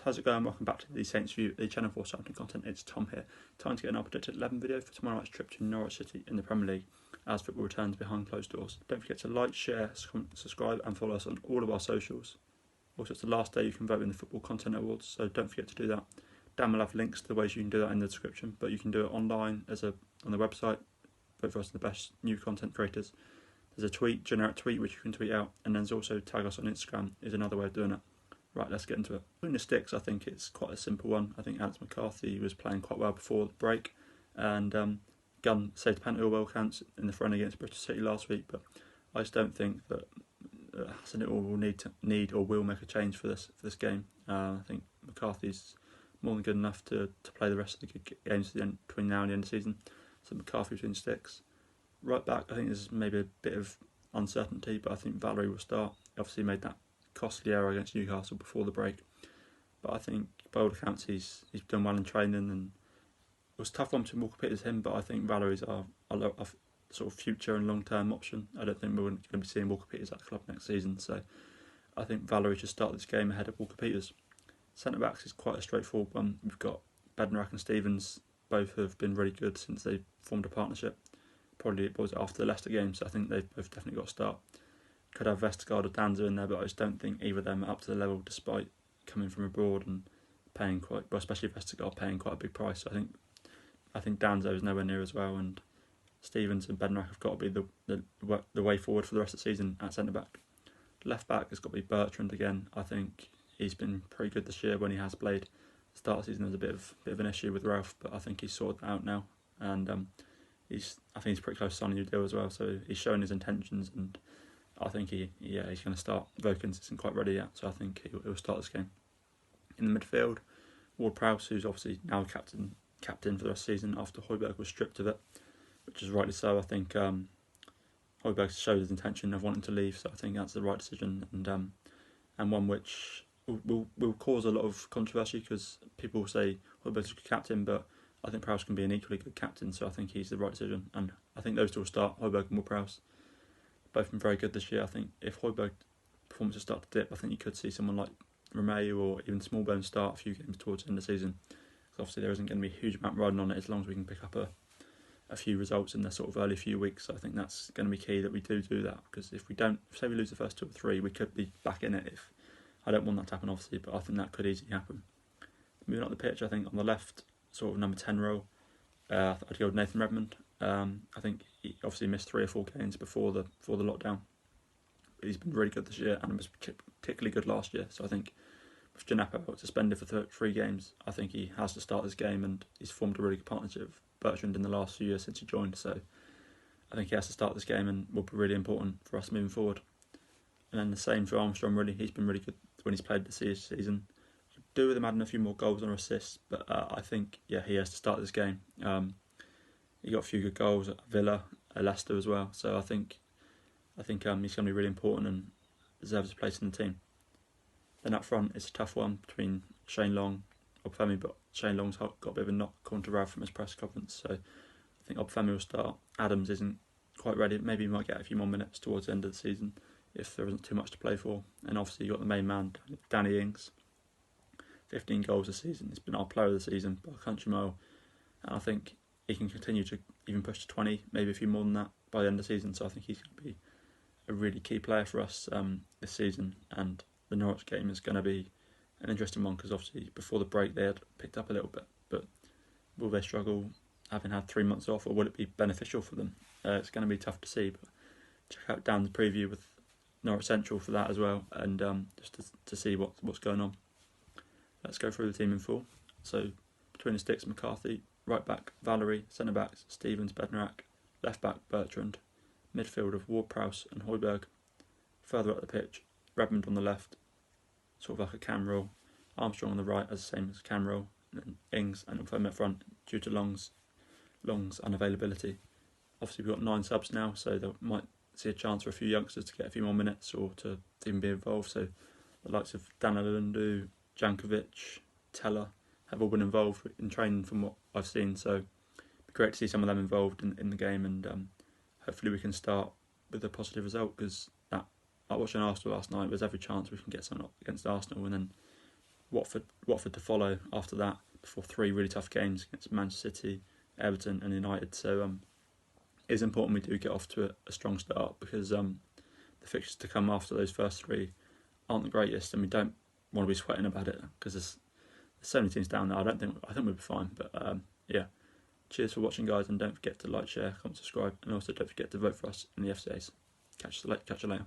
how's it going? Welcome back to the Saints View, the channel for Southampton content. It's Tom here. Time to get an updated 11 video for tomorrow night's trip to Norwich City in the Premier League as football returns behind closed doors. Don't forget to like, share, subscribe and follow us on all of our socials. Also, it's the last day you can vote in the Football Content Awards, so don't forget to do that. Dan will have links to the ways you can do that in the description, but you can do it online on the website. Vote for us the best new content creators. There's a generic tweet which you can tweet out, and then there's also tag us on Instagram is another way of doing it. Right, let's get into it. Between the sticks, I think it's quite a simple one. I think Alex McCarthy was playing quite well before the break, and Gunn saved a penalty or well counts in the friendly against Bristol City last week, but I just don't think that Hassan will need or will make a change for this game. I think McCarthy's more than good enough to play the rest of the good games between now and the end of the season. So McCarthy between sticks. Right back, I think there's maybe a bit of uncertainty, but I think Valery will start. Obviously made that costly error against Newcastle before the break, but I think by all accounts he's done well in training, and it was a tough one to Walker Peters him, but I think Valery's a sort of future and long-term option. I don't think we're going to be seeing Walker Peters at the club next season, so I think Valery should start this game ahead of Walker Peters. Centre backs is quite a straightforward one. We've got Bednarak and Stevens, both have been really good since they formed a partnership. Probably it was after the Leicester game, so I think they've both definitely got a start. Could have Vestergaard or Danza in there, but I just don't think either of them are up to the level despite coming from abroad and paying quite, well, especially Vestergaard paying quite a big price. So I think Danza is nowhere near as well, and Stevens and Bednarak have got to be the way forward for the rest of the season at centre back. Left back has got to be Bertrand again. I think he's been pretty good this year when he has played. The start of the season was a bit of an issue with Ralph, but I think he's sorted that out now, and I think he's pretty close to signing a new deal as well. So he's showing his intentions, and I think he's going to start. Vokins isn't quite ready yet, so I think he'll start this game. In the midfield, WARD-PROWSE, who's obviously now captain for the rest of the season after Højbjerg was stripped of it, which is rightly so. I think Højbjerg showed his intention of wanting to leave, so I think that's the right decision, and one which will cause a lot of controversy because people will say Højbjerg's a good captain, but I think Prowse can be an equally good captain, so I think he's the right decision, and I think those two will start, Højbjerg and WARD-PROWSE. Both been very good this year. I think if Højbjerg's performances start to dip, I think you could see someone like Romeu or even Smallbone start a few games towards the end of the season. Because obviously there isn't going to be a huge amount riding on it as long as we can pick up a few results in the sort of early few weeks. So I think that's going to be key that we do that, because if we don't, say we lose the first 2 or 3, we could be back in it. If I don't want that to happen obviously, but I think that could easily happen. Moving up the pitch, I think on the left, sort of number 10 role, I'd go with Nathan Redmond. I think he obviously missed 3 or 4 games before the lockdown, but he's been really good this year and was particularly good last year. So I think with Djenepo suspended for 3 games, I think he has to start this game, and he's formed a really good partnership with Bertrand in the last few years since he joined. So I think he has to start this game and will be really important for us moving forward. And then the same for Armstrong. Really, he's been really good when he's played this season. Could do with him adding a few more goals or assists, but I think he has to start this game. He got a few good goals at Villa, at Leicester as well. So I think he's going to be really important and deserves a place in the team. Then up front, it's a tough one between Shane Long or Obafemi, but Shane Long's got a bit of a knock according to Ralph from his press conference. So I think Obafemi will start. Adams isn't quite ready. Maybe he might get a few more minutes towards the end of the season if there isn't too much to play for. And obviously you've got the main man, Danny Ings. 15 goals this season. He's been our player of the season by a country mile, and I think he can continue to even push to 20, maybe a few more than that by the end of the season. So I think he's going to be a really key player for us this season. And the Norwich game is going to be an interesting one, because obviously before the break they had picked up a little bit, but will they struggle having had 3 months off, or will it be beneficial for them? It's going to be tough to see, but check out Dan's preview with Norwich Central for that as well, and just to see what's going on. Let's go through the team in full. So between the sticks, McCarthy. Right back, Valery. Centre backs, Stevens, Bednarak. Left back, Bertrand. Midfield of WARD-PROWSE and Højbjerg. Further up the pitch, Redmond on the left, sort of like a cam roll. Armstrong on the right, as the same as a cam roll. And then Ings and Obafemi up front due to Long's unavailability. Obviously we've got 9 subs now, so they might see a chance for a few youngsters to get a few more minutes or to even be involved. So the likes of Dan Alundu, Jankovic, Teller have all been involved in training from what I've seen, so it'd be great to see some of them involved in the game, and hopefully we can start with a positive result, because like watching Arsenal last night, there's every chance we can get something up against Arsenal, and then Watford to follow after that, before 3 really tough games against Manchester City, Everton and United. So it's important we do get off to a strong start, because the fixtures to come after those first 3 aren't the greatest, and we don't want to be sweating about it, because there's so many teams down there. I think we'll be fine. But yeah, cheers for watching, guys, and don't forget to like, share, comment, subscribe, and also don't forget to vote for us in the FCAs. Catch you later.